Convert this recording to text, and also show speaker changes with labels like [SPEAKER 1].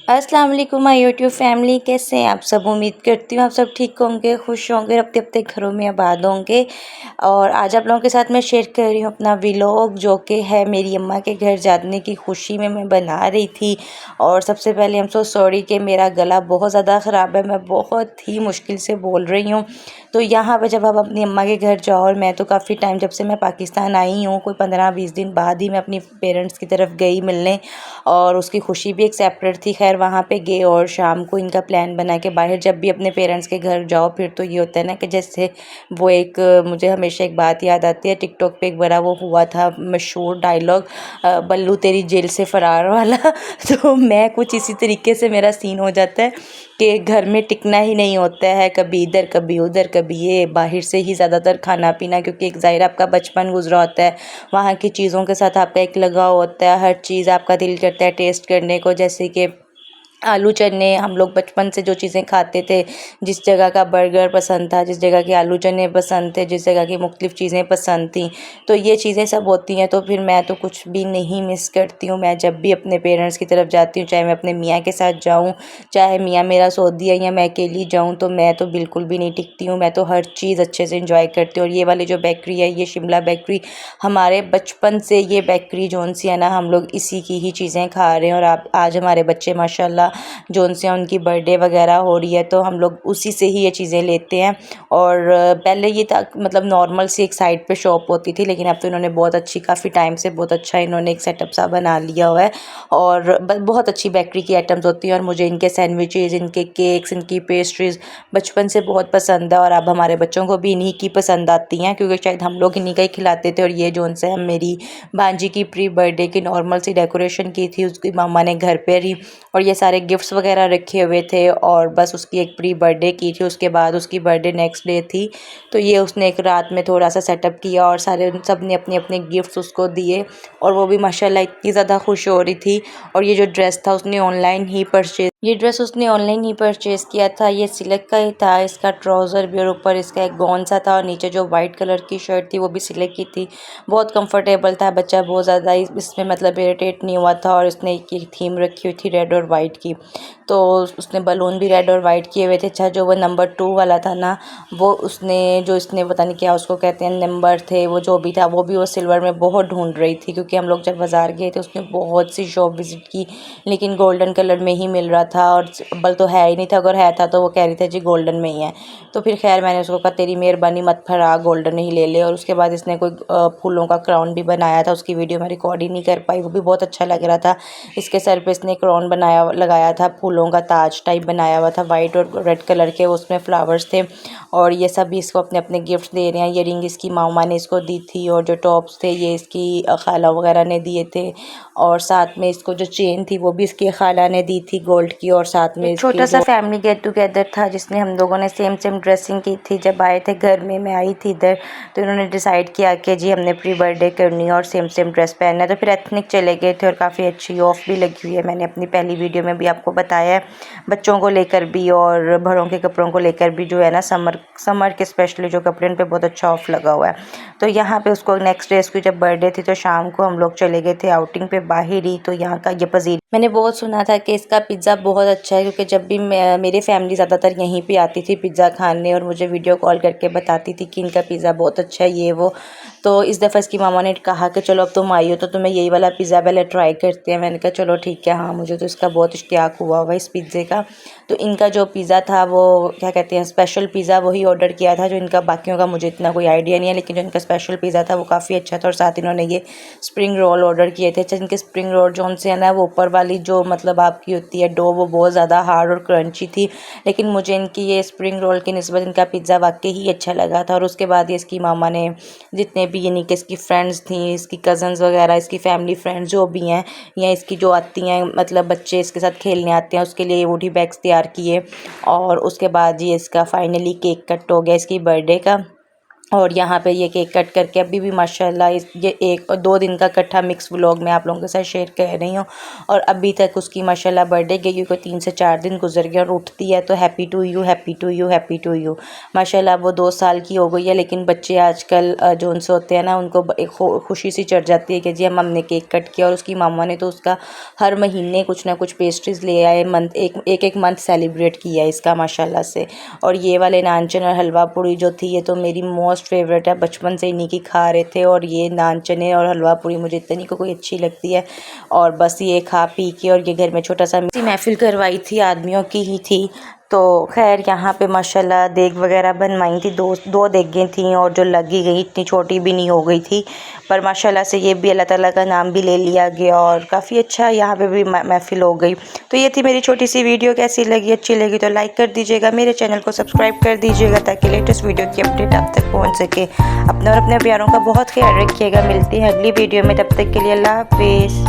[SPEAKER 1] अस्सलाम वालेकुम my YouTube family, कैसे हैं आप सब। उम्मीद करती हूँ आप सब ठीक होंगे, खुश होंगे, अपने अपने घरों में आबाद होंगे। और आज आप लोगों के साथ मैं शेयर कर रही हूँ अपना व्लॉग, जो कि है मेरी अम्मा के घर जाने की खुशी में मैं बना रही थी। और सबसे पहले हम सो सॉरी कि मेरा गला बहुत ज़्यादा ख़राब है, मैं बहुत ही मुश्किल से बोल रही हूँ। तो यहाँ पर जब आप अपनी अम्मा के घर जाओ, और मैं तो काफ़ी टाइम जब से मैं पाकिस्तान आई हूँ, कोई 15-20 दिन बाद ही मैं अपनी पेरेंट्स की तरफ गई मिलने, और उसकी खुशी भी एक सेपरेट थी। खैर वहाँ पे गए और शाम को इनका प्लान बना के बाहर जब भी अपने पेरेंट्स के घर जाओ, फिर तो ये होता है ना कि जैसे वो एक मुझे हमेशा एक बात याद आती है, टिकटॉक पे एक बड़ा वो हुआ था मशहूर डायलॉग, बल्लू तेरी जेल से फ़रार वाला। तो मैं कुछ इसी तरीके से मेरा सीन हो जाता है कि घर में टिकना ही नहीं होता है, कभी इधर कभी उधर, कभी ये बाहर से ही ज़्यादातर खाना पीना, क्योंकि एक ज़ाहिर आपका बचपन गुजरा होता है, वहाँ की चीज़ों के साथ आपका एक लगाव होता है, हर चीज़ आपका दिल करता है टेस्ट करने को। जैसे कि आलू चने, हम लोग बचपन से जो चीज़ें खाते थे, जिस जगह का बर्गर पसंद था, जिस जगह के आलू चने पसंद थे, जिस जगह की मुख्तलिफ़ चीज़ें पसंद थी, तो ये चीज़ें सब होती हैं। तो फिर मैं तो कुछ भी नहीं मिस करती हूँ। मैं जब भी अपने पेरेंट्स की तरफ जाती हूँ, चाहे मैं अपने मियाँ के साथ जाऊँ, चाहे मियाँ मेरा सऊदी है या मैं अकेली जाऊँ, तो मैं तो बिल्कुल भी नहीं टिकती हूँ। मैं तो हर चीज़ अच्छे से इंजॉय करती हूँ। और ये वाली जो बेकरी है, ये शिमला बेकरी, हमारे बचपन से ये बेकरी जोन सी है ना, हम लोग इसी की ही चीज़ें खा रहे हैं। और आप आज हमारे बच्चे माशाल्लाह जोन से उनकी बर्थडे वगैरह हो रही है, तो हम लोग उसी से ही ये चीज़ें लेते हैं। और पहले ये था मतलब नॉर्मल सी एक साइड पे शॉप होती थी, लेकिन अब तो इन्होंने बहुत अच्छी, काफ़ी टाइम से बहुत अच्छा इन्होंने एक सेटअप सा बना लिया हुआ है। और बहुत अच्छी बेकरी की आइटम्स होती हैं। और मुझे इनके सैंडविचेज़, इनके केक्स, इनकी पेस्ट्रीज़ बचपन से बहुत पसंद है। और अब हमारे बच्चों को भी इन्हीं की पसंद आती हैं, क्योंकि शायद हम लोग इन्हीं का ही खिलाते थे। और ये जोन से हम मेरी भांजी की प्री बर्थडे की नॉर्मल सी डेकोरेशन की थी, उसकी मामा ने घर पर ही, और ये सारे गिफ्ट्स वगैरह रखे हुए थे। और बस उसकी एक प्री बर्थडे की थी, उसके बाद उसकी बर्थडे नेक्स्ट डे थी। तो ये उसने एक रात में थोड़ा सा सेटअप किया, और सारे सब ने अपने अपने गिफ्ट्स उसको दिए। और वो भी माशाल्लाह इतनी ज़्यादा खुश हो रही थी। और ये जो ड्रेस था उसने ऑनलाइन ही परचेज ये ड्रेस उसने ऑनलाइन ही परचेज़ किया था। ये सिल्क का ही था, इसका ट्राउज़र भी, और ऊपर इसका एक गॉन सा था, और नीचे जो वाइट कलर की शर्ट थी वो भी सिल्क की थी। बहुत कंफर्टेबल था, बच्चा बहुत ज़्यादा इसमें मतलब इरिटेट नहीं हुआ था। और इसने एक थीम रखी हुई थी रेड और वाइट की, तो उसने बलून भी रेड और वाइट किए हुए थे। अच्छा, जो वो नंबर 2 वाला था ना, वो उसने जो इसने पता नहीं क्या उसको कहते हैं नंबर थे, वो जो भी था वो भी वो सिल्वर में बहुत ढूंढ रही थी, क्योंकि हम लोग जब बाज़ार गए थे उसने बहुत सी शॉप विज़िट की, लेकिन गोल्डन कलर में ही मिल रहा था। और बल तो है ही नहीं था, अगर है था तो वो कह रही थी जी गोल्डन में ही है। तो फिर खैर मैंने उसको कहा तेरी मेहरबानी मत फरा, गोल्डन ही ले ले। और उसके बाद इसने कोई फूलों का क्राउन भी बनाया था, उसकी वीडियो मैं रिकॉर्ड ही नहीं कर पाई, वो भी बहुत अच्छा लग रहा था। इसके सर पे इसने क्राउन बनाया लगाया था, फूलों का ताज टाइप बनाया हुआ था, वाइट और रेड कलर के उसमें फ्लावर्स थे। और ये सब भी इसको अपने अपने गिफ्ट्स दे रहे हैं। ये रिंग इसकी मामा ने इसको दी थी, और जो टॉप्स थे ये इसकी खाला वगैरह ने दिए थे। और साथ में इसको जो चेन थी वो भी इसकी खाला ने दी थी गोल्ड की। और साथ में छोटा सा फैमिली गेट टुगेदर था, जिसमें हम लोगों ने सेम सेम ड्रेसिंग की थी। जब आए थे घर में, मैं आई थी इधर, तो इन्होंने डिसाइड किया कि जी हमने प्री बर्थडे करनी है और सेम सेम ड्रेस पहनना है। तो फिर एथनिक चले गए थे, और काफ़ी अच्छी ऑफ भी लगी हुई है, मैंने अपनी पहली वीडियो में भी आपको बताया है। बच्चों को लेकर भी और बड़ों के कपड़ों को लेकर भी जो है ना, समर के स्पेशली जो कपड़े उन पे बहुत अच्छा ऑफ लगा हुआ है। तो यहाँ पे उसको नेक्स्ट डे उसकी जब बर्थडे थी, तो शाम को हम लोग चले गए थे आउटिंग पे बाहर ही। तो यहाँ का ये पजीर मैंने बहुत सुना था कि इसका पिज़्ज़ा बहुत अच्छा है, क्योंकि जब भी मेरी फैमिली ज़्यादातर यहीं पे आती थी पिज़्ज़ा खाने, और मुझे वीडियो कॉल करके बताती थी कि इनका पिज़्ज़ा बहुत अच्छा है ये वो। तो इस दफ़ा इसकी मामा ने कहा कि चलो अब तुम आई हो तो तुम्हें यही वाला पिज़्ज़ा पहले ट्राई करते हैं। मैंने कहा चलो ठीक है। हाँ, मुझे तो इसका बहुत इश्तियाक हुआ हुआ इस पिज़्ज़े का। तो इनका जो पिज़्ज़ा था वो क्या कहते हैं स्पेशल पिज़्ज़ा वही ऑर्डर किया था, जो इनका बाकियों का मुझे इतना कोई आइडिया नहीं है, लेकिन जो इनका स्पेशल पिज़्ज़ा था वो काफ़ी अच्छा था। और साथ इन्होंने ये स्प्रिंग रोल ऑर्डर किए थे। अच्छा, इनके स्प्रिंग रोल जो उनसे है ना, वो ऊपर वाली जो मतलब आपकी होती है डो, वो बहुत ज़्यादा हार्ड और क्रंची थी, लेकिन मुझे इनकी ये स्प्रिंग रोल की निस्बत इनका पिज़्ज़ा वाकई ही अच्छा लगा था। और उसके बाद ये इसकी मामा ने जितने भी यानी कि इसकी फ्रेंड्स थी, इसकी कज़न्स वगैरह, इसकी फैमिली फ्रेंड्स जो भी हैं, या इसकी जो आती हैं मतलब बच्चे इसके साथ खेलने आते हैं, उसके लिए वुडी बैग्स तैयार किए। और उसके बाद ये इसका फाइनली केक कट हो गया इसकी बर्थडे का। और यहाँ पे ये केक कट करके अभी भी माशाल्लाह ये 1 और 2 दिन का इकट्ठा मिक्स व्लॉग मैं आप लोगों के साथ शेयर कर रही हूँ। और अभी तक उसकी माशाल्लाह बर्थडे गई हुई को 3 से 4 दिन गुजर गया और उठती है तो happy to you, happy to you, happy to you. माशाल्लाह वो 2 साल की हो गई है, लेकिन बच्चे आजकल जो उनसे होते हैं ना, उनको एक खुशी सी चढ़ जाती है कि जी हमने केक कट किया। और उसकी मामा ने तो उसका हर महीने कुछ ना कुछ पेस्ट्रीज़ ले आए, एक मंथ सेलिब्रेट किया इसका माशाल्लाह से। और ये वाले नानचन और हलवा पूड़ी जो थी, ये तो मेरी मोस्ट फेवरेट है, बचपन से इन्हीं की खा रहे थे। और ये नान चने और हलवा पूरी मुझे इतनी कोई अच्छी लगती है। और बस ये खा पी के, और ये घर में छोटा सा महफिल करवाई थी, आदमियों की ही थी। तो खैर यहाँ पे माशाल्लाह देग वगैरह बनवाई थी, दो देगें थी और जो लगी गई इतनी छोटी भी नहीं हो गई थी, पर माशाल्लाह से ये भी अल्लाह ताला का नाम भी ले लिया गया और काफ़ी अच्छा यहाँ पे भी महफिल हो गई। तो ये थी मेरी छोटी सी वीडियो। कैसी लगी? अच्छी लगी तो लाइक कर दीजिएगा, मेरे चैनल को सब्सक्राइब कर दीजिएगा ताकि लेटेस्ट वीडियो की अपडेट आप तक पहुँच सके। अपने और अपने प्यारों का बहुत ख्याल रखिएगा। मिलती हैं अगली वीडियो में, तब तक के लिए अल्लाह हाफिज़।